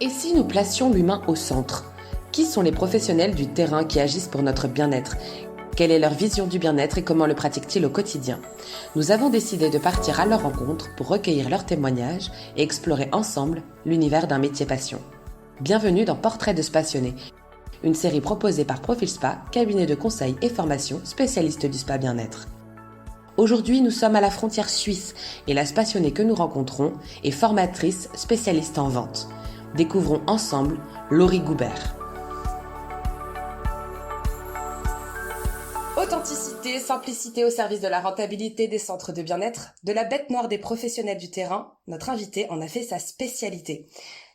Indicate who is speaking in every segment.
Speaker 1: Et si nous placions l'humain au centre? Qui sont les professionnels du terrain qui agissent pour notre bien-être? Quelle est leur vision du bien-être et comment le pratiquent-ils au quotidien? Nous avons décidé de partir à leur rencontre pour recueillir leurs témoignages et explorer ensemble l'univers d'un métier passion. Bienvenue dans Portrait de Spassionnés, une série proposée par Profil Spa, cabinet de conseil et formation spécialiste du spa bien-être. Aujourd'hui, nous sommes à la frontière suisse et la spassionnée que nous rencontrons est formatrice spécialiste en vente. Découvrons ensemble Laurie Goubert. Authenticité, simplicité au service de la rentabilité des centres de bien-être, de la bête noire des professionnels du terrain, notre invitée en a fait sa spécialité.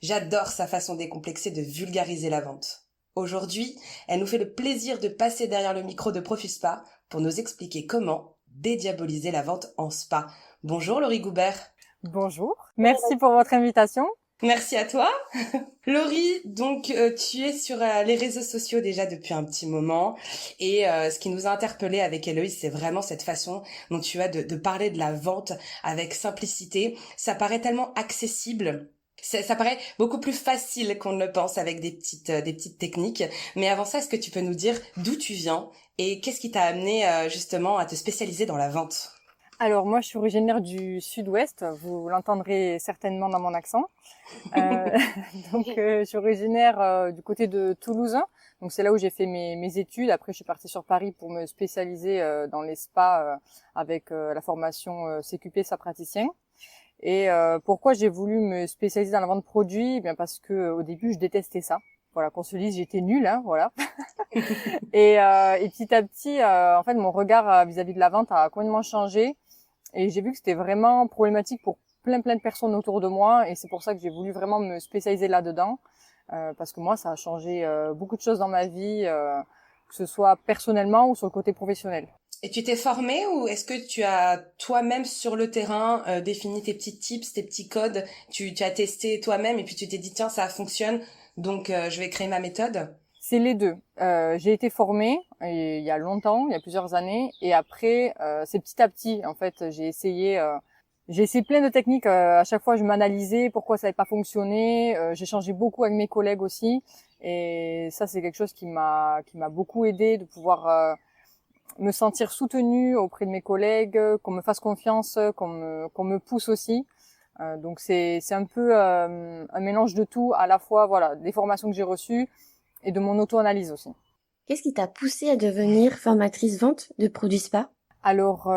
Speaker 1: J'adore sa façon décomplexée de vulgariser la vente. Aujourd'hui, elle nous fait le plaisir de passer derrière le micro de Profil Spa pour nous expliquer comment dédiaboliser la vente en spa. Bonjour Laurie Goubert.
Speaker 2: Bonjour, merci pour votre invitation.
Speaker 1: Merci à toi. Laurie, donc tu es sur les réseaux sociaux déjà depuis un petit moment et ce qui nous a interpellé avec Héloïse, c'est vraiment cette façon dont tu as de parler de la vente avec simplicité. Ça paraît tellement accessible. Ça paraît beaucoup plus facile qu'on ne le pense avec des petites techniques. Mais avant ça, est-ce que tu peux nous dire d'où tu viens et qu'est-ce qui t'a amené justement à te spécialiser dans la vente?
Speaker 2: Alors moi je suis originaire du sud-ouest, vous l'entendrez certainement dans mon accent. Je suis originaire du côté de Toulouse, donc c'est là où j'ai fait mes études. Après je suis partie sur Paris pour me spécialiser dans les spas avec la formation CQP spa praticien. Et pourquoi j'ai voulu me spécialiser dans la vente de produits? Eh bien parce que au début je détestais ça. Voilà, qu'on se dise, j'étais nulle, hein, voilà. Et petit à petit, en fait, mon regard vis-à-vis de la vente a complètement changé. Et j'ai vu que c'était vraiment problématique pour plein de personnes autour de moi. Et c'est pour ça que j'ai voulu vraiment me spécialiser là-dedans. Parce que moi, ça a changé beaucoup de choses dans ma vie, que ce soit personnellement ou sur le côté professionnel.
Speaker 1: Et tu t'es formée ou est-ce que tu as toi-même sur le terrain défini tes petits tips, tes petits codes, tu as testé toi-même et puis tu t'es dit tiens ça fonctionne donc je vais créer ma méthode?
Speaker 2: C'est les deux. J'ai été formée il y a longtemps, il y a plusieurs années, et après c'est petit à petit. En fait, j'ai essayé plein de techniques. À chaque fois, je m'analysais pourquoi ça n'avait pas fonctionné. J'ai changé beaucoup avec mes collègues aussi, et ça c'est quelque chose qui m'a beaucoup aidé de pouvoir me sentir soutenue auprès de mes collègues, qu'on me fasse confiance, qu'on me pousse aussi. Donc c'est un peu un mélange de tout, à la fois voilà des formations que j'ai reçues et de mon auto-analyse aussi.
Speaker 3: Qu'est-ce qui t'a poussée à devenir formatrice vente de produits spa?
Speaker 2: Alors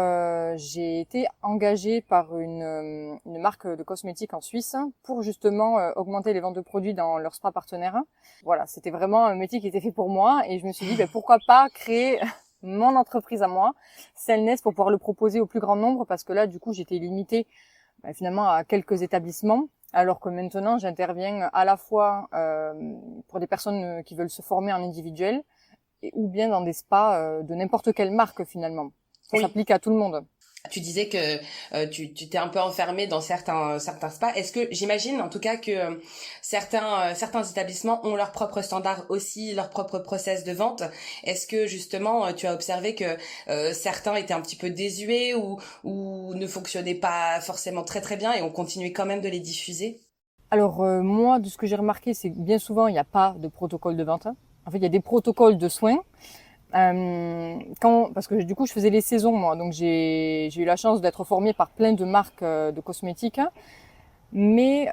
Speaker 2: j'ai été engagée par une marque de cosmétiques en Suisse pour justement augmenter les ventes de produits dans leur spa partenaire. Voilà, c'était vraiment un métier qui était fait pour moi et je me suis dit pourquoi pas créer mon entreprise à moi, Cellness, pour pouvoir le proposer au plus grand nombre, parce que là, du coup, j'étais limitée finalement à quelques établissements, alors que maintenant, j'interviens à la fois pour des personnes qui veulent se former en individuel, ou bien dans des spas de n'importe quelle marque finalement. Ça s'applique à tout le monde.
Speaker 1: Tu disais que tu t'es un peu enfermée dans certains spas. Est-ce que j'imagine en tout cas que certains établissements ont leurs propres standards aussi, leur propre process de vente. Est-ce que justement tu as observé que certains étaient un petit peu désuets ou ne fonctionnaient pas forcément très très bien et on continuait quand même de les diffuser?
Speaker 2: Alors moi, de ce que j'ai remarqué, c'est que bien souvent il n'y a pas de protocole de vente. En fait, il y a des protocoles de soins. Parce que du coup je faisais les saisons moi, donc j'ai eu la chance d'être formée par plein de marques de cosmétiques, mais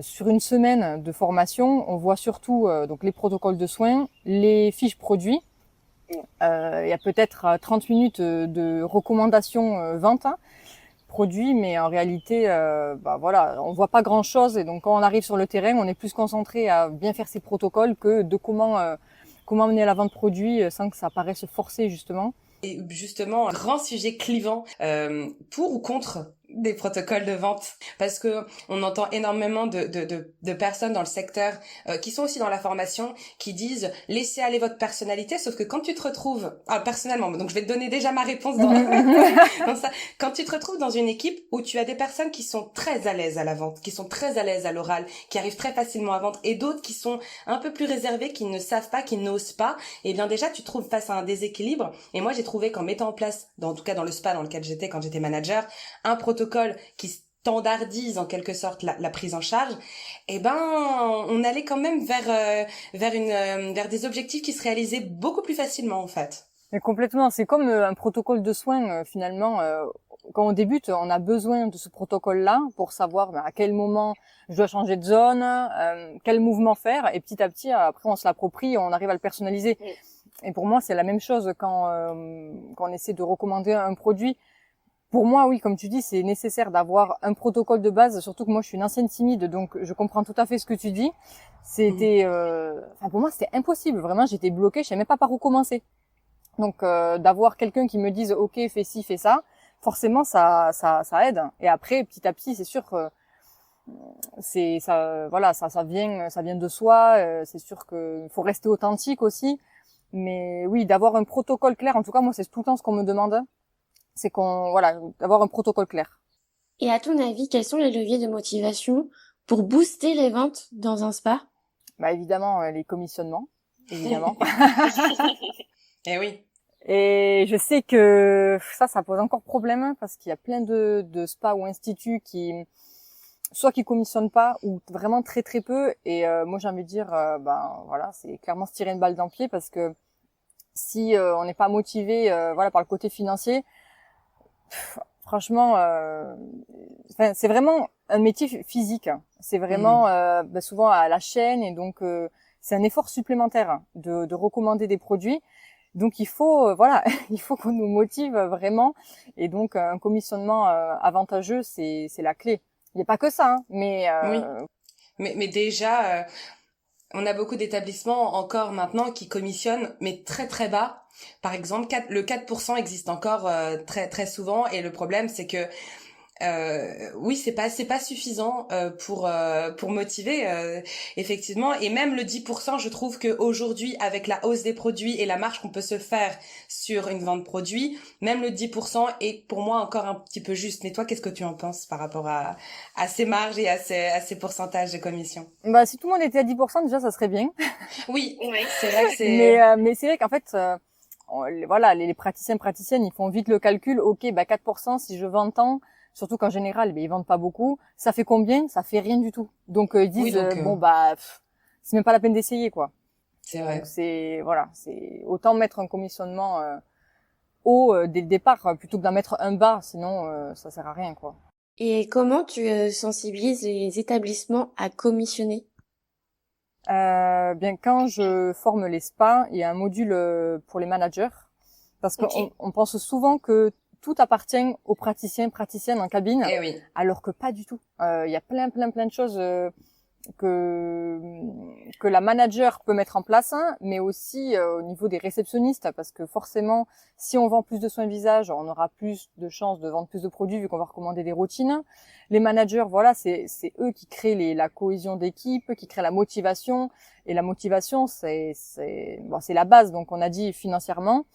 Speaker 2: sur une semaine de formation on voit surtout donc les protocoles de soins, les fiches produits, il y a peut-être 30 minutes de recommandations vente produits, mais en réalité voilà, on voit pas grand chose, et donc quand on arrive sur le terrain on est plus concentré à bien faire ces protocoles que de comment mener la vente produit sans que ça paraisse forcé justement.
Speaker 1: Et justement, un grand sujet clivant, pour ou contre des protocoles de vente, parce que on entend énormément de personnes dans le secteur qui sont aussi dans la formation qui disent laissez aller votre personnalité, sauf que quand tu te retrouves personnellement, donc je vais te donner déjà ma réponse dans, dans ça, quand tu te retrouves dans une équipe où tu as des personnes qui sont très à l'aise à la vente, qui sont très à l'aise à l'oral, qui arrivent très facilement à vendre, et d'autres qui sont un peu plus réservées, qui ne savent pas, qui n'osent pas, et bien déjà tu te trouves face à un déséquilibre. Et moi j'ai trouvé qu'en mettant en place, en tout cas dans le spa dans lequel j'étais quand j'étais manager, un protocole qui standardise en quelque sorte la prise en charge, eh ben on allait quand même vers des objectifs qui se réalisaient beaucoup plus facilement en fait.
Speaker 2: Mais complètement, c'est comme un protocole de soins finalement. Quand on débute, on a besoin de ce protocole-là pour savoir à quel moment je dois changer de zone, quel mouvement faire, et petit à petit, après, on se l'approprie, on arrive à le personnaliser. Oui. Et pour moi, c'est la même chose quand on essaie de recommander un produit. Pour moi, oui, comme tu dis, c'est nécessaire d'avoir un protocole de base, surtout que moi, je suis une ancienne timide, donc je comprends tout à fait ce que tu dis. C'était, pour moi, c'était impossible. Vraiment, j'étais bloquée, je savais même pas par où commencer. Donc, d'avoir quelqu'un qui me dise, OK, fais ci, fais ça, forcément, ça aide. Et après, petit à petit, c'est sûr que ça vient de soi. C'est sûr qu'il faut rester authentique aussi. Mais oui, d'avoir un protocole clair. En tout cas, moi, c'est tout le temps ce qu'on me demande. C'est d'avoir un protocole clair.
Speaker 3: Et à ton avis, quels sont les leviers de motivation pour booster les ventes dans un spa?
Speaker 2: Évidemment, les commissionnements, évidemment.
Speaker 1: Eh oui.
Speaker 2: Et je sais que ça pose encore problème parce qu'il y a plein de spas ou instituts qui commissionnent pas ou vraiment très très peu. Et moi, j'ai envie de dire, c'est clairement se tirer une balle dans le pied parce que si on n'est pas motivé, par le côté financier. Franchement, c'est vraiment un métier physique. C'est vraiment souvent à la chaîne et donc c'est un effort supplémentaire de recommander des produits. Donc il faut il faut qu'on nous motive vraiment et donc un commissionnement avantageux c'est la clé. Il n'y a pas que ça, mais
Speaker 1: oui. Mais déjà on a beaucoup d'établissements encore maintenant qui commissionnent, mais très très bas. Par exemple, le 4% existe encore très très souvent, et le problème c'est que oui, c'est pas suffisant pour motiver effectivement, et même le 10%, je trouve que aujourd'hui, avec la hausse des produits et la marge qu'on peut se faire sur une vente produit, même le 10% est pour moi encore un petit peu juste. Mais toi, qu'est-ce que tu en penses par rapport à ces marges et à ces pourcentages de commission?
Speaker 2: Si tout le monde était à 10%, déjà ça serait bien.
Speaker 1: Oui, c'est vrai que c'est
Speaker 2: mais c'est vrai qu'en fait les praticiennes, ils font vite le calcul. OK, 4%, si je vends tant, surtout qu'en général, ils vendent pas beaucoup. Ça fait combien? Ça fait rien du tout. Donc ils disent c'est même pas la peine d'essayer, quoi.
Speaker 1: C'est vrai.
Speaker 2: Donc c'est autant mettre un commissionnement haut dès le départ plutôt que d'en mettre un bas, sinon ça sert à rien, quoi.
Speaker 3: Et comment tu sensibilises les établissements à commissionner?
Speaker 2: Quand je forme les spas, il y a un module pour les managers parce qu'on pense souvent que tout appartient aux praticiennes en cabine,
Speaker 1: oui.
Speaker 2: Alors que pas du tout. Il y a plein de choses que la manager peut mettre en place, mais aussi au niveau des réceptionnistes, parce que forcément, si on vend plus de soins visage, on aura plus de chances de vendre plus de produits vu qu'on va recommander des routines. Les managers, c'est eux qui créent la cohésion d'équipe, qui créent la motivation, et la motivation, c'est la base. Donc on a dit financièrement,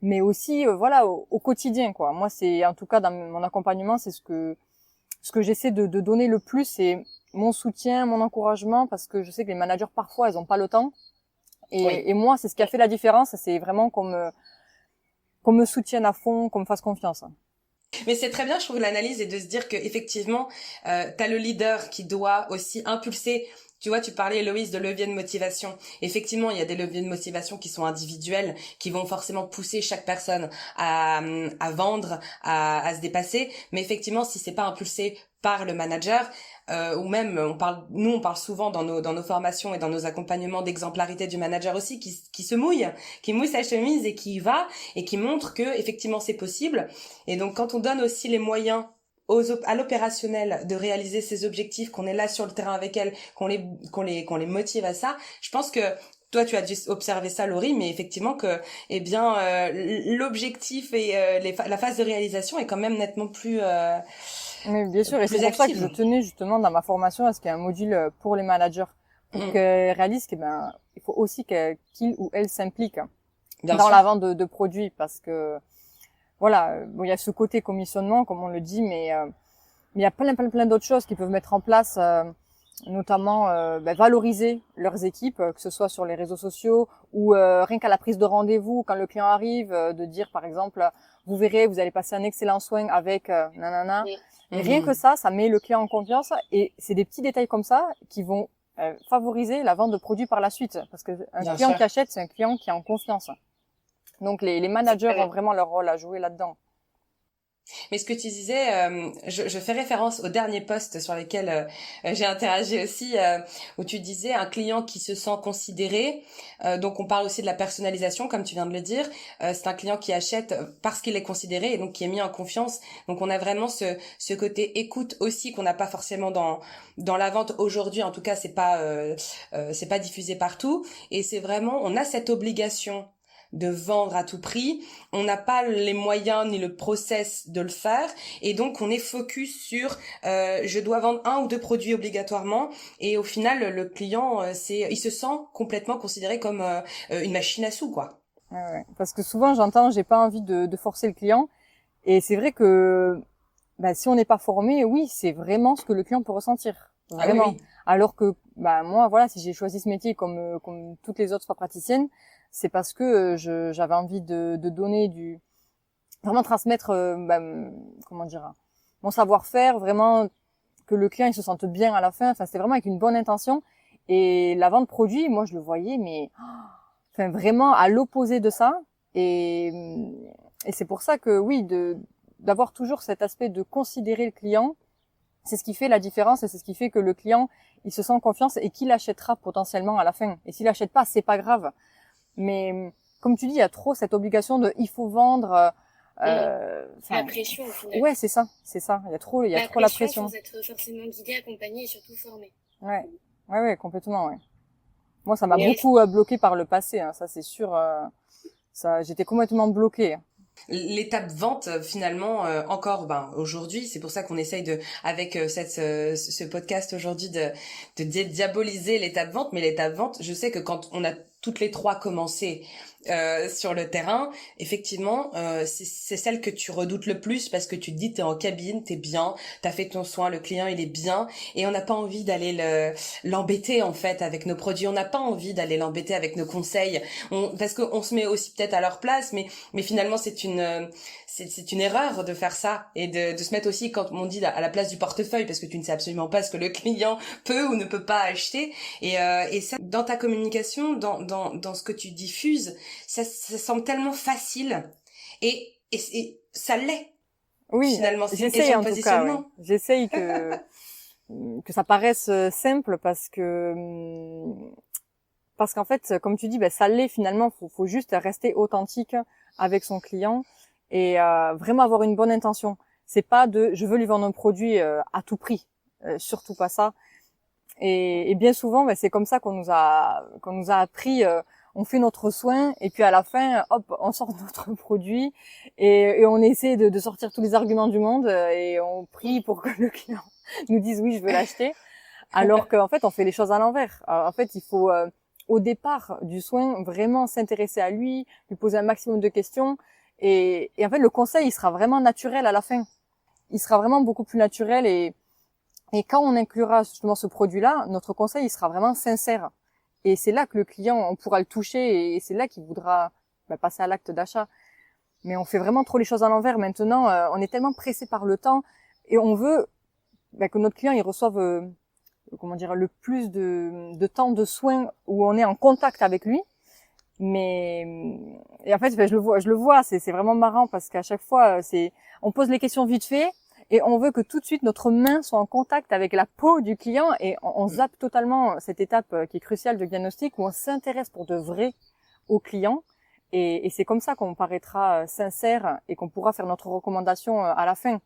Speaker 2: mais aussi au quotidien, quoi. Moi, c'est en tout cas dans mon accompagnement, c'est ce que j'essaie de donner le plus, c'est mon soutien, mon encouragement, parce que je sais que les managers parfois ils ont pas le temps, et moi c'est ce qui a fait la différence, c'est vraiment qu'on me soutienne à fond, qu'on me fasse confiance.
Speaker 1: Mais c'est très bien, je trouve, l'analyse, et de se dire que effectivement t'as le leader qui doit aussi impulser. Tu vois, tu parlais, Héloïse, de leviers de motivation. Effectivement, il y a des leviers de motivation qui sont individuels, qui vont forcément pousser chaque personne à vendre, à se dépasser. Mais effectivement, si c'est pas impulsé par le manager, ou même on parle souvent dans nos formations et dans nos accompagnements d'exemplarité du manager aussi, qui se mouille, qui mouille sa chemise et qui y va et qui montre que effectivement c'est possible. Et donc quand on donne aussi les moyens à l'opérationnel de réaliser ses objectifs, qu'on est là sur le terrain avec elle, qu'on les motive à ça, je pense que toi tu as dû observer ça, Laurie, mais effectivement que l'objectif et la phase de réalisation est quand même nettement plus
Speaker 2: mais bien sûr, et c'est pour ça que je tenais justement dans ma formation à ce qu'il y ait un module pour les managers, pour qu'ils réalisent qu'il faut aussi qu'ils ou elles s'impliquent dans la vente de produits, parce que il y a ce côté commissionnement, comme on le dit, mais il y a plein d'autres choses qu'ils peuvent mettre en place. notamment valoriser leurs équipes, que ce soit sur les réseaux sociaux ou rien qu'à la prise de rendez-vous, quand le client arrive, de dire par exemple, vous verrez, vous allez passer un excellent soin avec nanana. Et rien que ça met le client en confiance, et c'est des petits détails comme ça qui vont favoriser la vente de produits par la suite, parce que un client qui achète, c'est un client qui est en confiance. Donc les managers ont vraiment leur rôle à jouer là-dedans.
Speaker 1: Mais ce que tu disais, je fais référence au dernier post sur lesquels j'ai interagi aussi, où tu disais un client qui se sent considéré. Donc on parle aussi de la personnalisation, comme tu viens de le dire. C'est un client qui achète parce qu'il est considéré et donc qui est mis en confiance. Donc on a vraiment ce côté écoute aussi qu'on n'a pas forcément dans la vente aujourd'hui. En tout cas, c'est pas diffusé partout. Et c'est vraiment, on a cette obligation de vendre à tout prix, on n'a pas les moyens ni le process de le faire, et donc on est focus sur je dois vendre 1 ou 2 produits obligatoirement, et au final le client il se sent complètement considéré comme une machine à sous, quoi.
Speaker 2: Ouais. Parce que souvent j'entends j'ai pas envie de forcer le client, et c'est vrai que si on n'est pas formé, oui, c'est vraiment ce que le client peut ressentir, vraiment.
Speaker 1: Ah oui.
Speaker 2: Alors que moi, voilà, si j'ai choisi ce métier comme toutes les autres spa praticiennes, c'est parce que j'avais envie de donner vraiment transmettre comment dire, mon savoir-faire, vraiment que le client il se sente bien à la fin. Enfin, c'était vraiment avec une bonne intention. Et la vente produit, moi je le voyais, mais enfin vraiment à l'opposé de ça. Et c'est pour ça que oui, d'avoir toujours cet aspect de considérer le client, c'est ce qui fait la différence, et c'est ce qui fait que le client il se sent en confiance et qu'il achètera potentiellement à la fin. Et s'il achète pas, c'est pas grave. Mais comme tu dis, il y a trop cette obligation de il faut vendre.
Speaker 3: La pression au final.
Speaker 2: Ouais, c'est ça. Il y a trop la pression.
Speaker 3: Sans être forcément guidé, accompagné et surtout formé.
Speaker 2: Ouais, complètement. Ouais. Moi, ça m'a beaucoup bloqué par le passé. Hein, ça, c'est sûr. J'étais complètement bloquée.
Speaker 1: L'étape vente, finalement, encore aujourd'hui, c'est pour ça qu'on essaye avec ce podcast aujourd'hui de diaboliser l'étape vente. Mais l'étape vente, je sais que quand on a toutes les trois commencé sur le terrain, effectivement, c'est celle que tu redoutes le plus, parce que tu te dis t'es en cabine, t'es bien, t'as fait ton soin, le client il est bien, et on n'a pas envie d'aller l'embêter en fait avec nos produits, on n'a pas envie d'aller l'embêter avec nos conseils, parce qu'on se met aussi peut-être à leur place, mais finalement c'est une erreur de faire ça, et de se mettre aussi, quand on dit, à la place du portefeuille, parce que tu ne sais absolument pas ce que le client peut ou ne peut pas acheter, et ça, dans ta communication, dans ce que tu diffuses, ça semble tellement facile, et ça l'est.
Speaker 2: Oui,
Speaker 1: finalement, c'est une
Speaker 2: j'essaye
Speaker 1: question
Speaker 2: en
Speaker 1: de
Speaker 2: tout cas.
Speaker 1: positionnement.
Speaker 2: Ouais. J'essaye que ça paraisse simple, parce qu'en fait, comme tu dis, ça l'est finalement. Faut juste rester authentique avec son client et vraiment avoir une bonne intention. C'est pas je veux lui vendre un produit à tout prix, surtout pas ça. Et bien souvent, c'est comme ça qu'on nous a appris. On fait notre soin, et puis à la fin, hop, on sort notre produit, et on essaie de sortir tous les arguments du monde, et on prie pour que le client nous dise oui, je veux l'acheter. Alors qu'en fait, on fait les choses à l'envers. En fait, il faut au départ du soin vraiment s'intéresser à lui poser un maximum de questions, et en fait, le conseil il sera vraiment naturel à la fin. Il sera vraiment beaucoup plus naturel, et quand on inclura justement ce produit-là, notre conseil il sera vraiment sincère. Et c'est là que le client, on pourra le toucher, et c'est là qu'il voudra passer à l'acte d'achat. Mais on fait vraiment trop les choses à l'envers maintenant. On est tellement pressé par le temps, et on veut que notre client il reçoive le plus de temps de soins où on est en contact avec lui. Et en fait, je le vois, c'est vraiment marrant, parce qu'à chaque fois, on pose les questions vite fait, et on veut que tout de suite notre main soit en contact avec la peau du client, et on zappe totalement cette étape qui est cruciale de diagnostic, où on s'intéresse pour de vrai au client, et c'est comme ça qu'on paraîtra sincère, et qu'on pourra faire notre recommandation à la fin.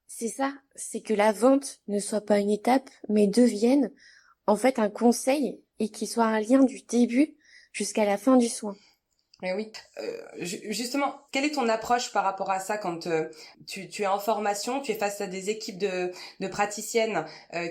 Speaker 3: C'est ça, c'est que la vente ne soit pas une étape, mais devienne en fait un conseil, et qu'il soit un lien du début jusqu'à la fin du soin.
Speaker 1: Mais oui. Justement, quelle est ton approche par rapport à ça quand tu es en formation, tu es face à des équipes de praticiennes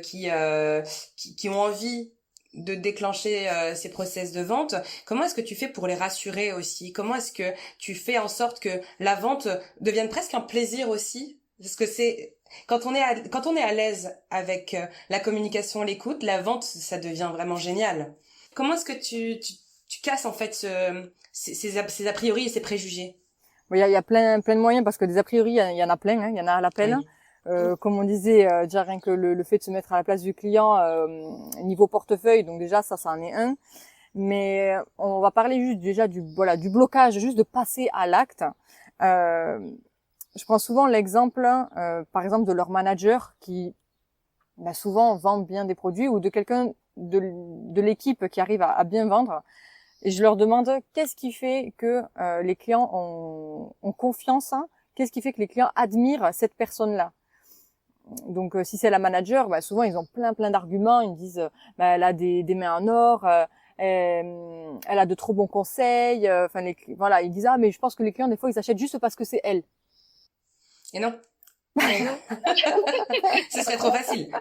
Speaker 1: qui ont envie de déclencher ces process de vente? Comment est-ce que tu fais pour les rassurer aussi? Comment est-ce que tu fais en sorte que la vente devienne presque un plaisir aussi Parce que c'est quand on est à l'aise avec la communication, l'écoute, la vente, ça devient vraiment génial. Comment est-ce que tu casses en fait ces a priori et ces préjugés?
Speaker 2: Bon, il y a plein de moyens parce que des a priori, il y en a plein, hein, il y en a à l'appel.
Speaker 1: Oui.
Speaker 2: Comme on disait, déjà rien que le fait de se mettre à la place du client, niveau portefeuille, donc déjà ça en est un. Mais on va parler juste déjà du blocage, juste de passer à l'acte. Je prends souvent l'exemple, par exemple, de leur manager qui souvent vendent bien des produits ou de quelqu'un de l'équipe qui arrive à bien vendre. Et je leur demande qu'est-ce qui fait que les clients ont confiance, hein, qu'est-ce qui fait que les clients admirent cette personne-là. Donc si c'est la manager, souvent ils ont plein d'arguments, ils me disent elle a des mains en or, elle a de trop bons conseils, voilà, ils disent mais je pense que les clients des fois ils achètent juste parce que c'est elle.
Speaker 1: Et non. Ce serait trop facile.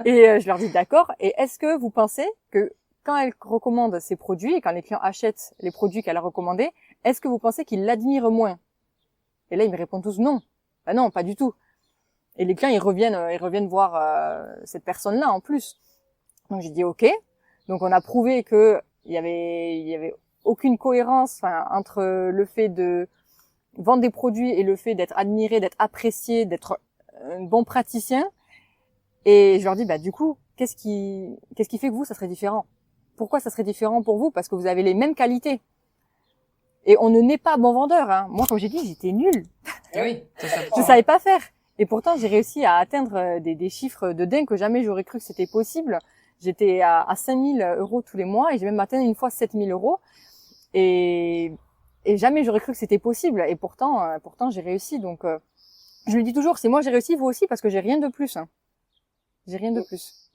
Speaker 2: Et je leur dis d'accord. Et est-ce que vous pensez que quand elle recommande ses produits et quand les clients achètent les produits qu'elle a recommandés, est-ce que vous pensez qu'ils l'admirent moins? Et là ils me répondent tous non. Non, pas du tout. Et les clients ils reviennent voir cette personne-là en plus. Donc j'ai dit ok. Donc on a prouvé que il y avait aucune cohérence entre le fait de vendre des produits et le fait d'être admiré, d'être apprécié, d'être un bon praticien. Et je leur dis du coup, qu'est-ce qui fait que vous ça serait différent? Pourquoi ça serait différent pour vous? Parce que vous avez les mêmes qualités. Et on ne naît pas bon vendeur, hein. Moi comme j'ai dit, j'étais nulle.
Speaker 1: Oui,
Speaker 2: je savais pas faire. Et pourtant, j'ai réussi à atteindre des chiffres de dingue que jamais j'aurais cru que c'était possible. J'étais à 5 000 € tous les mois et j'ai même atteint une fois 7 000 €. Et jamais j'aurais cru que c'était possible. Et pourtant j'ai réussi. Donc, je lui dis toujours, c'est moi j'ai réussi, vous aussi, parce que j'ai rien de plus. Hein. J'ai rien de plus.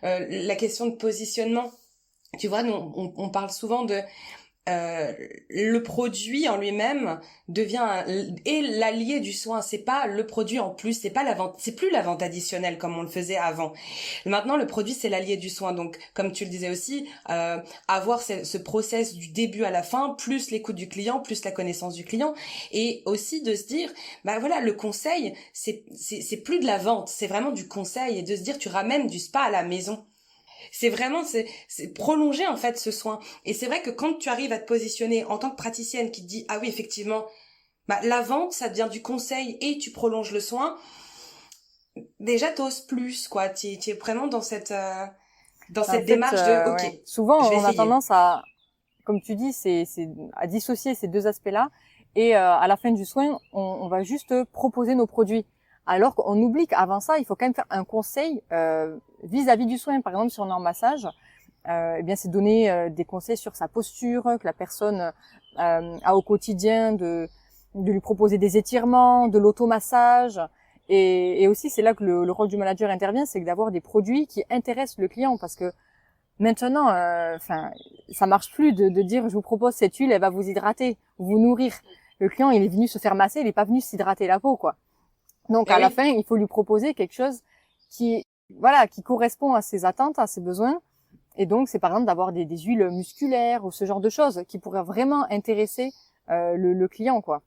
Speaker 1: La question de positionnement, tu vois, nous, on parle souvent de le produit en lui-même devient et l'allié du soin. C'est pas le produit en plus, c'est pas la vente, c'est plus la vente additionnelle comme on le faisait avant. Maintenant, le produit c'est l'allié du soin. Donc, comme tu le disais aussi, avoir ce process du début à la fin, plus l'écoute du client, plus la connaissance du client, et aussi de se dire, voilà, le conseil, c'est plus de la vente, c'est vraiment du conseil, et de se dire, tu ramènes du spa à la maison. C'est vraiment, c'est prolonger en fait ce soin. Et c'est vrai que quand tu arrives à te positionner en tant que praticienne qui te dit ah oui effectivement, la vente ça devient du conseil et tu prolonges le soin. Déjà t'oses plus quoi. Tu es vraiment dans cette démarche de ok.
Speaker 2: Ouais. Souvent on a tendance à, comme tu dis, c'est à dissocier ces deux aspects-là. Et à la fin du soin, on va juste proposer nos produits. Alors qu'on oublie qu'avant ça, il faut quand même faire un conseil vis-à-vis du soin. Par exemple, si on est en massage, c'est donner des conseils sur sa posture, que la personne a au quotidien, de lui proposer des étirements, de l'automassage. Et aussi, c'est là que le rôle du manager intervient, c'est d'avoir des produits qui intéressent le client, parce que maintenant, ça marche plus de dire je vous propose cette huile, elle va vous hydrater, vous nourrir. Le client, il est venu se faire masser, il est pas venu s'hydrater la peau, quoi. Donc, à la fin, il faut lui proposer quelque chose qui correspond à ses attentes, à ses besoins. Et donc, c'est par exemple d'avoir des huiles musculaires ou ce genre de choses qui pourraient vraiment intéresser le client, quoi.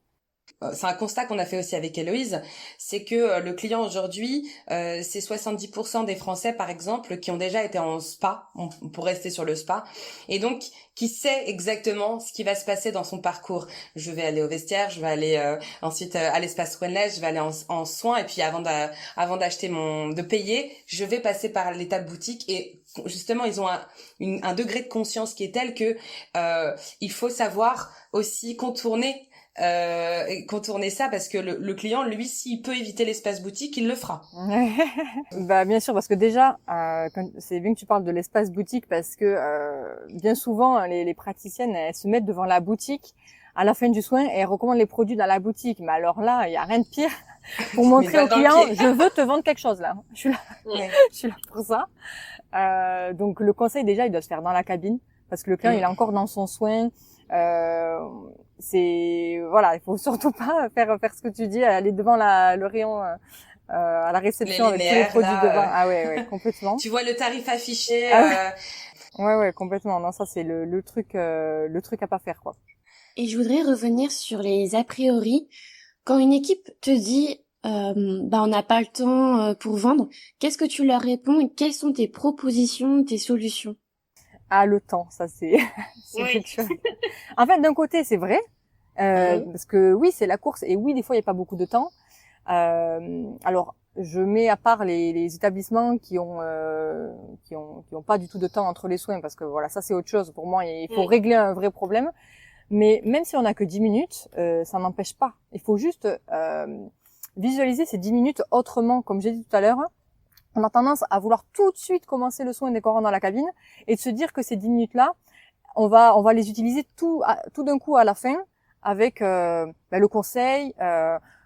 Speaker 1: C'est un constat qu'on a fait aussi avec Héloïse, c'est que le client aujourd'hui, c'est 70% des Français, par exemple, qui ont déjà été en spa, pour rester sur le spa, et donc qui sait exactement ce qui va se passer dans son parcours. Je vais aller au vestiaire, je vais aller ensuite à l'espace wellness, je vais aller en soins, et puis avant d'acheter de payer, je vais passer par l'étape boutique, et justement ils ont un degré de conscience qui est tel que il faut savoir aussi contourner ça, parce que le client, lui, s'il peut éviter l'espace boutique, il le fera.
Speaker 2: Bien sûr, parce que déjà, c'est bien que tu parles de l'espace boutique, parce que bien souvent, les praticiennes, elles se mettent devant la boutique à la fin du soin et elles recommandent les produits dans la boutique. Mais alors là, il y a rien de pire pour montrer au client, je veux te vendre quelque chose là. Je suis là pour ça. Donc le conseil déjà, il doit se faire dans la cabine, parce que le client, il est encore dans son soin. Il faut surtout pas faire ce que tu dis, aller devant le rayon à la réception avec tous les produits devant. Ah ouais, complètement.
Speaker 1: Tu vois le tarif affiché.
Speaker 2: Ouais, complètement. Non, ça c'est le truc à pas faire, quoi.
Speaker 3: Et je voudrais revenir sur les a priori. Quand une équipe te dit on n'a pas le temps pour vendre, qu'est-ce que tu leur réponds et quelles sont tes propositions, tes solutions?
Speaker 2: Ah, le temps, ça c'est c'est
Speaker 3: Oui.
Speaker 2: quelque chose. En fait, d'un côté, c'est vrai, parce que oui, c'est la course et oui, des fois, il n'y a pas beaucoup de temps. Alors, je mets à part les établissements qui ont pas du tout de temps entre les soins, parce que voilà, ça c'est autre chose. Pour moi, il faut régler un vrai problème. Mais même si on n'a que 10 minutes, ça n'empêche pas. Il faut juste visualiser ces 10 minutes autrement, comme j'ai dit tout à l'heure. On a tendance à vouloir tout de suite commencer le soin dès qu'on rentre dans la cabine et de se dire que ces 10 minutes-là, on va les utiliser tout d'un coup à la fin avec le conseil,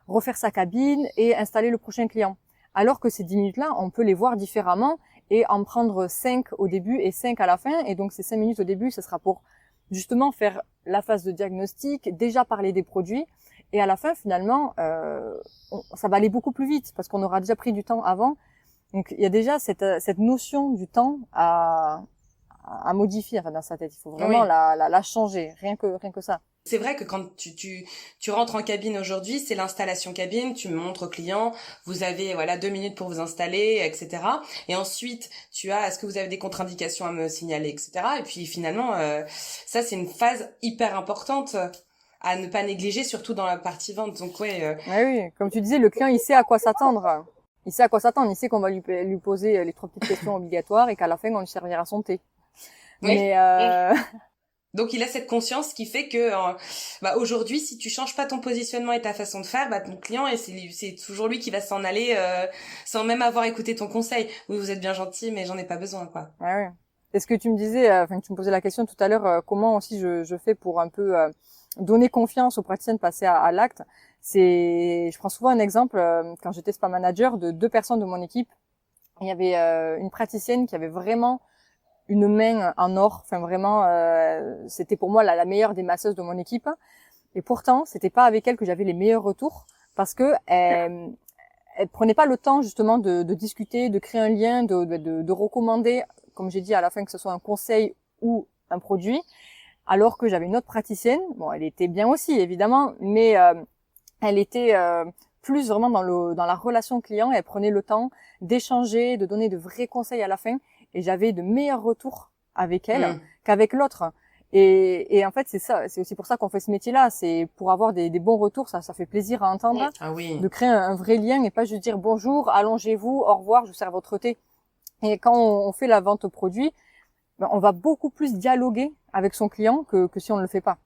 Speaker 2: refaire sa cabine et installer le prochain client. Alors que ces 10 minutes-là, on peut les voir différemment et en prendre 5 au début et 5 à la fin. Et donc ces 5 minutes au début, ce sera pour justement faire la phase de diagnostic, déjà parler des produits. Et à la fin, finalement, ça va aller beaucoup plus vite parce qu'on aura déjà pris du temps avant. Donc il y a déjà cette notion du temps à modifier dans sa tête. Il faut vraiment la changer, rien que ça.
Speaker 1: C'est vrai que quand tu rentres en cabine aujourd'hui, c'est l'installation cabine, tu montres au client, vous avez 2 minutes pour vous installer, etc. Et ensuite, est-ce que vous avez des contre-indications à me signaler, etc. Et puis finalement, ça c'est une phase hyper importante à ne pas négliger, surtout dans la partie vente. Donc
Speaker 2: oui, comme tu disais, le client il sait à quoi s'attendre. Il sait à quoi s'attendre, il sait qu'on va lui poser les 3 petites questions obligatoires et qu'à la fin on lui servira son thé.
Speaker 1: Oui.
Speaker 2: Mais
Speaker 1: donc il a cette conscience qui fait que aujourd'hui, si tu changes pas ton positionnement et ta façon de faire, ton client c'est toujours lui qui va s'en aller sans même avoir écouté ton conseil. Oui, vous êtes bien gentil, mais j'en ai pas besoin, quoi.
Speaker 2: Ouais. Et ce que tu me disais, tu me posais la question tout à l'heure, comment aussi je fais pour un peu donner confiance aux praticiens de passer à l'acte. Je prends souvent un exemple quand j'étais spa manager de 2 personnes de mon équipe. Il y avait une praticienne qui avait vraiment une main en or, enfin vraiment, c'était pour moi la meilleure des masseuses de mon équipe. Et pourtant, c'était pas avec elle que j'avais les meilleurs retours parce que elle prenait pas le temps justement de discuter, de créer un lien, de recommander, comme j'ai dit à la fin, que ce soit un conseil ou un produit. Alors que j'avais une autre praticienne, bon, elle était bien aussi évidemment, mais elle était plus vraiment dans la relation client. Elle prenait le temps d'échanger, de donner de vrais conseils à la fin. Et j'avais de meilleurs retours avec elle qu'avec l'autre. Et en fait, c'est ça. C'est aussi pour ça qu'on fait ce métier-là. C'est pour avoir des bons retours. Ça fait plaisir à entendre.
Speaker 1: Ah oui.
Speaker 2: De créer un vrai lien et pas juste dire bonjour, allongez-vous, au revoir, je vous sers votre thé. Et quand on fait la vente au produit, on va beaucoup plus dialoguer avec son client que si on ne le fait pas.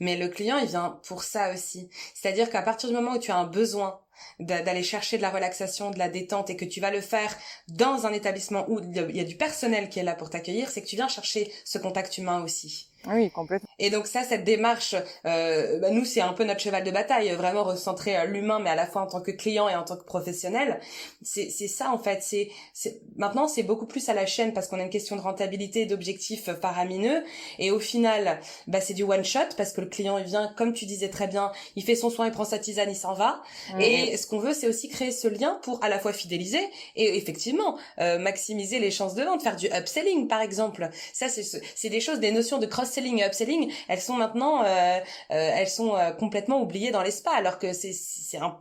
Speaker 1: Mais le client, il vient pour ça aussi. C'est-à-dire qu'à partir du moment où tu as un besoin d'aller chercher de la relaxation, de la détente et que tu vas le faire dans un établissement où il y a du personnel qui est là pour t'accueillir, c'est que tu viens chercher ce contact humain aussi.
Speaker 2: Oui, complètement.
Speaker 1: Et donc cette démarche, nous c'est un peu notre cheval de bataille, vraiment recentrer l'humain, mais à la fois en tant que client et en tant que professionnel. C'est ça en fait. Maintenant c'est beaucoup plus à la chaîne parce qu'on a une question de rentabilité, d'objectifs faramineux. Et au final, c'est du one shot parce que le client il vient, comme tu disais très bien, il fait son soin, il prend sa tisane, il s'en va. Et ce qu'on veut, c'est aussi créer ce lien pour à la fois fidéliser et effectivement maximiser les chances de vente, faire du upselling par exemple. Ça c'est des choses, des notions de cross selling et upselling, elles sont maintenant complètement oubliées dans les spas alors que c'est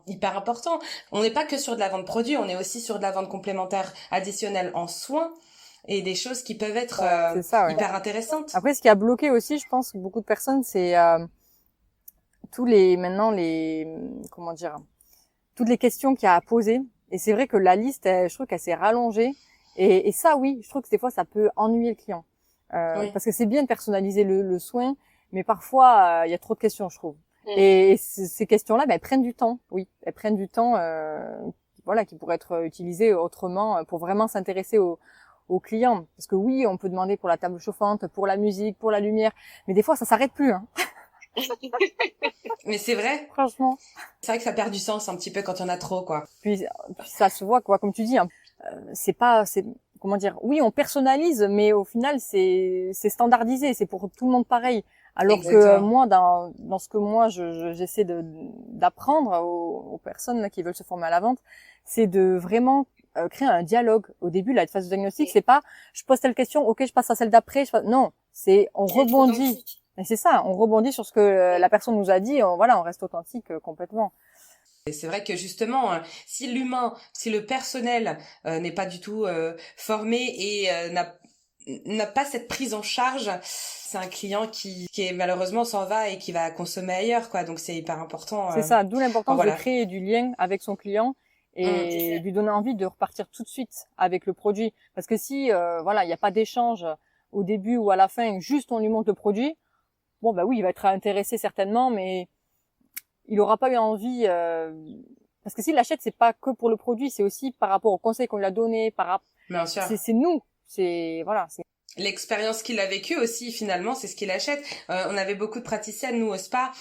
Speaker 1: hyper important. On n'est pas que sur de la vente produit, on est aussi sur de la vente complémentaire additionnelle en soins et des choses qui peuvent être hyper intéressantes.
Speaker 2: Après, ce qui a bloqué aussi, je pense que beaucoup de personnes, c'est toutes les questions qu'il y a à poser. Et c'est vrai que la liste, je trouve qu'elle s'est rallongée. Et ça, oui, je trouve que des fois, ça peut ennuyer le client. Parce que c'est bien de personnaliser le soin, mais parfois, il y a trop de questions, je trouve. Et ces questions-là, elles prennent du temps. Oui, elles prennent du temps, qui pourrait être utilisé autrement pour vraiment s'intéresser aux clients. Parce que oui, on peut demander pour la table chauffante, pour la musique, pour la lumière, mais des fois, ça s'arrête plus.
Speaker 1: Mais c'est vrai.
Speaker 2: Franchement.
Speaker 1: C'est vrai que ça perd du sens un petit peu quand il y en a trop, quoi.
Speaker 2: Puis ça se voit, quoi, comme tu dis. Oui, on personnalise, mais au final, c'est standardisé, c'est pour tout le monde pareil. Alors que moi, dans ce que moi, j'essaie d'apprendre aux personnes là, qui veulent se former à la vente, c'est de vraiment créer un dialogue. Au début, la phase de diagnostic, c'est pas, je pose telle question, ok, je passe à celle d'après. Non, c'est on rebondit. Et c'est ça, on rebondit sur ce que la personne nous a dit, on reste authentique complètement.
Speaker 1: Et c'est vrai que justement, si le personnel n'est pas du tout formé et n'a pas cette prise en charge, c'est un client qui est malheureusement s'en va et qui va consommer ailleurs, quoi. Donc c'est hyper important.
Speaker 2: C'est ça, d'où l'importance
Speaker 1: voilà.
Speaker 2: de créer du lien avec son client et lui donner envie de repartir tout de suite avec le produit. Parce que si il n'y a pas d'échange au début ou à la fin, juste on lui montre le produit, bon bah oui, il va être intéressé certainement, mais il aura pas eu envie parce que s'il l'achète, c'est pas que pour le produit, c'est aussi par rapport au conseil qu'on lui a donné,
Speaker 1: Bien sûr.
Speaker 2: C'est nous, c'est
Speaker 1: l'expérience qu'il a vécue aussi, finalement, c'est ce qu'il achète. On avait beaucoup de praticiennes, nous, au spa,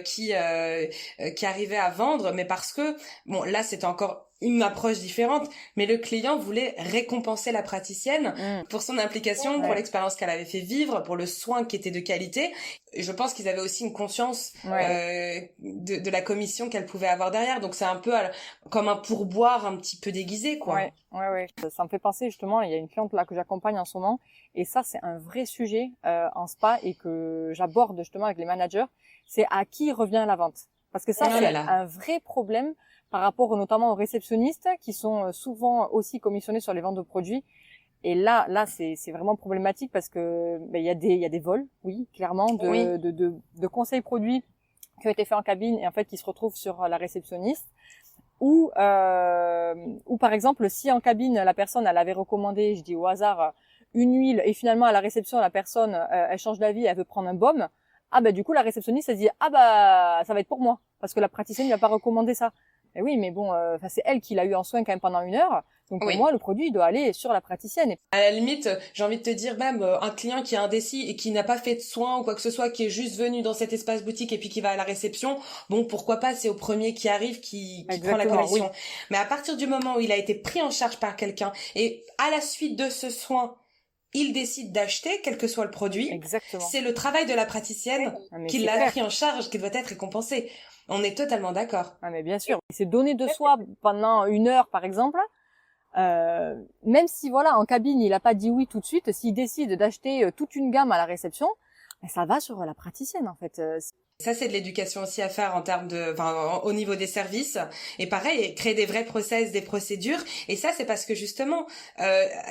Speaker 1: qui arrivaient à vendre, mais parce que, bon, là, c'était encore une approche différente, mais le client voulait récompenser la praticienne pour son implication, pour l'expérience qu'elle avait fait vivre, pour le soin qui était de qualité. Et je pense qu'ils avaient aussi une conscience de la commission qu'elle pouvait avoir derrière. Donc c'est un peu comme un pourboire un petit peu déguisé, quoi.
Speaker 2: Ouais. Ça me fait penser justement, il y a une cliente là que j'accompagne en ce moment, et ça c'est un vrai sujet en spa et que j'aborde justement avec les managers. C'est à qui revient la vente, parce que ça c'est un vrai problème par rapport notamment aux réceptionnistes qui sont souvent aussi commissionnés sur les ventes de produits. Et là c'est vraiment problématique parce que il y a des vols, oui, clairement de conseils produits qui ont été faits en cabine et en fait qui se retrouvent sur la réceptionniste. Ou par exemple si en cabine la personne elle avait recommandé, je dis au hasard, une huile et finalement à la réception la personne elle change d'avis, elle veut prendre un baume, du coup la réceptionniste elle dit ça va être pour moi parce que la praticienne lui a pas recommandé ça. Et oui, mais bon, c'est elle qui l'a eu en soin quand même pendant 1 heure. Donc pour moi, le produit il doit aller sur la praticienne.
Speaker 1: À la limite, j'ai envie de te dire même un client qui est indécis et qui n'a pas fait de soins ou quoi que ce soit, qui est juste venu dans cet espace boutique et puis qui va à la réception, bon, pourquoi pas, c'est au premier qui arrive qui prend la commission. Oui. Mais à partir du moment où il a été pris en charge par quelqu'un et à la suite de ce soin, il décide d'acheter, quel que soit le produit.
Speaker 2: Exactement.
Speaker 1: C'est le travail de la praticienne qui l'a pris en charge, qui doit être récompensé. On est totalement d'accord.
Speaker 2: Ah mais bien sûr. C'est donner de soi pendant 1 heure par exemple. Même si en cabine il a pas dit oui tout de suite, s'il décide d'acheter toute une gamme à la réception, ça va sur la praticienne en fait.
Speaker 1: Ça c'est de l'éducation aussi à faire en termes au niveau des services. Et pareil, créer des vrais process, des procédures. Et ça c'est parce que justement,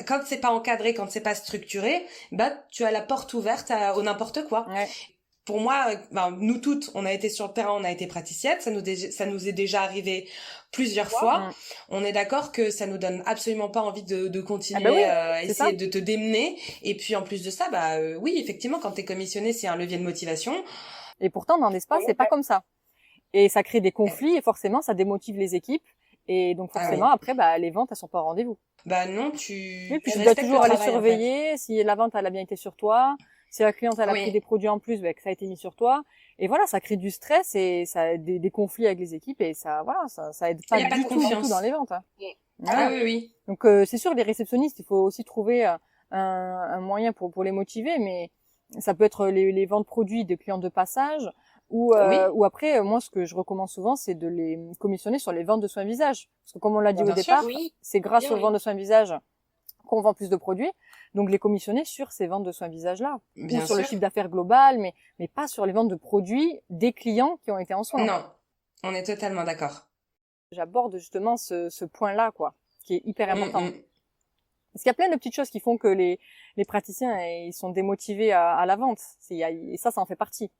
Speaker 1: quand c'est pas encadré, quand c'est pas structuré, tu as la porte ouverte au n'importe quoi. Ouais. Pour moi, nous toutes, on a été sur le terrain, on a été praticiennes, ça nous est déjà arrivé plusieurs fois. On est d'accord que ça nous donne absolument pas envie de continuer à essayer de te démener. Et puis en plus de ça, oui, effectivement, quand t'es commissionné, c'est un levier de motivation.
Speaker 2: Et pourtant, dans l'espace, c'est pas comme ça. Et ça crée des conflits et forcément, ça démotive les équipes. Et donc forcément, après, les ventes, elles sont pas au rendez-vous.
Speaker 1: Non,
Speaker 2: tu dois toujours aller surveiller en fait. Si la vente, elle a bien été sur toi. Si la cliente elle a pris des produits en plus, que ça a été mis sur toi. Et ça crée du stress et ça des conflits avec les équipes et ça aide pas du tout dans les ventes. Hein.
Speaker 1: Oui.
Speaker 2: Donc c'est sûr, les réceptionnistes, il faut aussi trouver un moyen pour les motiver, mais ça peut être les ventes produits de clients de passage ou après moi ce que je recommande souvent c'est de les commissionner sur les ventes de soins visage parce que comme on l'a dit au départ, c'est grâce aux ventes de soins visage qu'on vend plus de produits. Donc les commissionner sur ces ventes de soins visage-là, ou sur le chiffre d'affaires global, mais pas sur les ventes de produits des clients qui ont été en soins.
Speaker 1: Non, on est totalement d'accord.
Speaker 2: J'aborde justement ce point-là, qui est hyper important. Parce qu'il y a plein de petites choses qui font que les praticiens ils sont démotivés à la vente. Et ça en fait partie.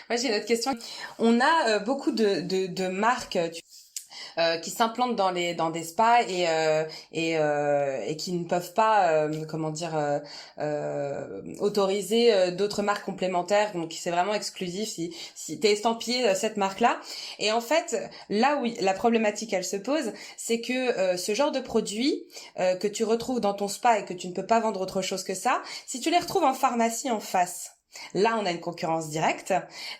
Speaker 1: Moi, j'ai une autre question. On a beaucoup de marques qui s'implantent dans des spas et qui ne peuvent pas autoriser d'autres marques complémentaires, donc c'est vraiment exclusif si t'es estampillé cette marque-là. Et en fait, là où la problématique elle se pose, c'est que ce genre de produits que tu retrouves dans ton spa et que tu ne peux pas vendre autre chose que ça, si tu les retrouves en pharmacie en face, là, on a une concurrence directe,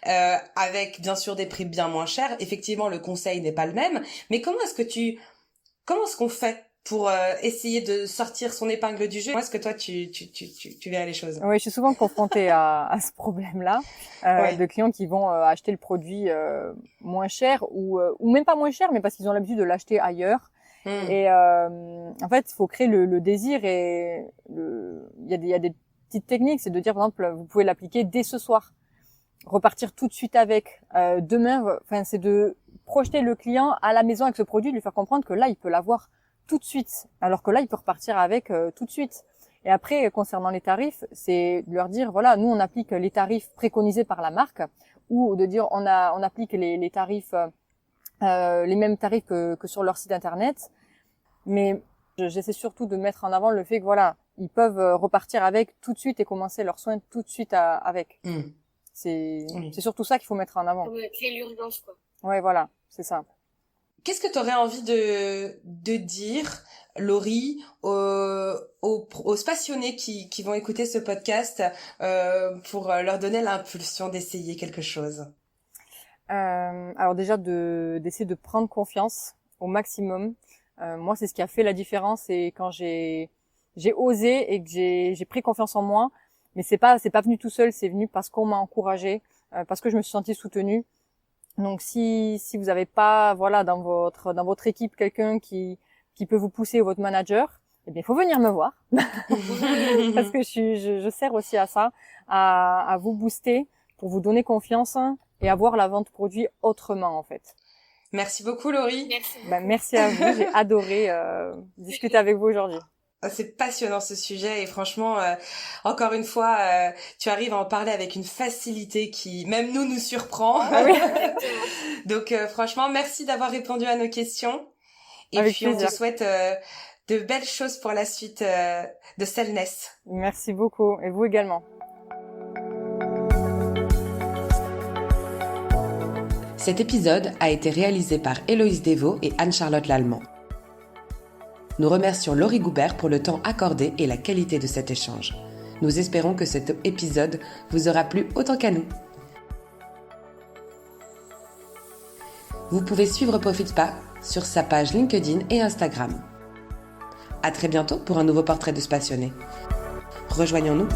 Speaker 1: avec bien sûr des prix bien moins chers. Effectivement, le conseil n'est pas le même. Mais comment est-ce qu'on fait pour essayer de sortir son épingle du jeu? Comment est-ce que toi, tu verrais les choses?
Speaker 2: Oui, je suis souvent confrontée à ce problème-là, de clients qui vont acheter le produit moins cher ou même pas moins cher, mais parce qu'ils ont l'habitude de l'acheter ailleurs. Et en fait, il faut créer le désir et il y a des petite technique, c'est de dire, par exemple, vous pouvez l'appliquer dès ce soir, repartir tout de suite avec. Demain, enfin, c'est de projeter le client à la maison avec ce produit, de lui faire comprendre que là, il peut l'avoir tout de suite, alors que là, il peut repartir avec tout de suite. Et après, concernant les tarifs, c'est de leur dire, voilà, nous, on applique les tarifs préconisés par la marque, ou de dire, on applique les tarifs, les mêmes tarifs que sur leur site internet. Mais j'essaie surtout de mettre en avant le fait que, voilà, ils peuvent repartir avec tout de suite et commencer leurs soins tout de suite avec. C'est surtout ça qu'il faut mettre en avant.
Speaker 3: Comme créer l'urgence, quoi.
Speaker 2: Ouais, voilà, c'est ça.
Speaker 1: Qu'est-ce que tu aurais envie de dire, Laurie, aux passionnés qui vont écouter ce podcast pour leur donner l'impulsion d'essayer quelque chose?
Speaker 2: Alors déjà d'essayer de prendre confiance au maximum. Moi, c'est ce qui a fait la différence, et quand j'ai osé et que j'ai pris confiance en moi, mais c'est pas venu tout seul, c'est venu parce qu'on m'a encouragé, parce que je me suis sentie soutenue. Donc si vous avez pas, voilà, dans votre équipe quelqu'un qui peut vous pousser, ou votre manager, eh bien il faut venir me voir parce que je sers aussi à ça, à vous booster pour vous donner confiance et avoir la vente produit autrement, en fait.
Speaker 1: Merci beaucoup, Laurie.
Speaker 3: Merci.
Speaker 2: Merci à vous, j'ai adoré discuter avec vous aujourd'hui.
Speaker 1: C'est passionnant ce sujet, et franchement, encore une fois, tu arrives à en parler avec une facilité qui, même nous surprend.
Speaker 2: Ah oui.
Speaker 1: Donc franchement, merci d'avoir répondu à nos questions. Et
Speaker 2: avec
Speaker 1: puis
Speaker 2: plaisir.
Speaker 1: on te souhaite de belles choses pour la suite de Cellness.
Speaker 2: Merci beaucoup, et vous également.
Speaker 1: Cet épisode a été réalisé par Héloïse Devaux et Anne-Charlotte Lallemand. Nous remercions Laurie Goubert pour le temps accordé et la qualité de cet échange. Nous espérons que cet épisode vous aura plu autant qu'à nous. Vous pouvez suivre Profit Spa sur sa page LinkedIn et Instagram. À très bientôt pour un nouveau portrait de ce passionné. Rejoignons-nous.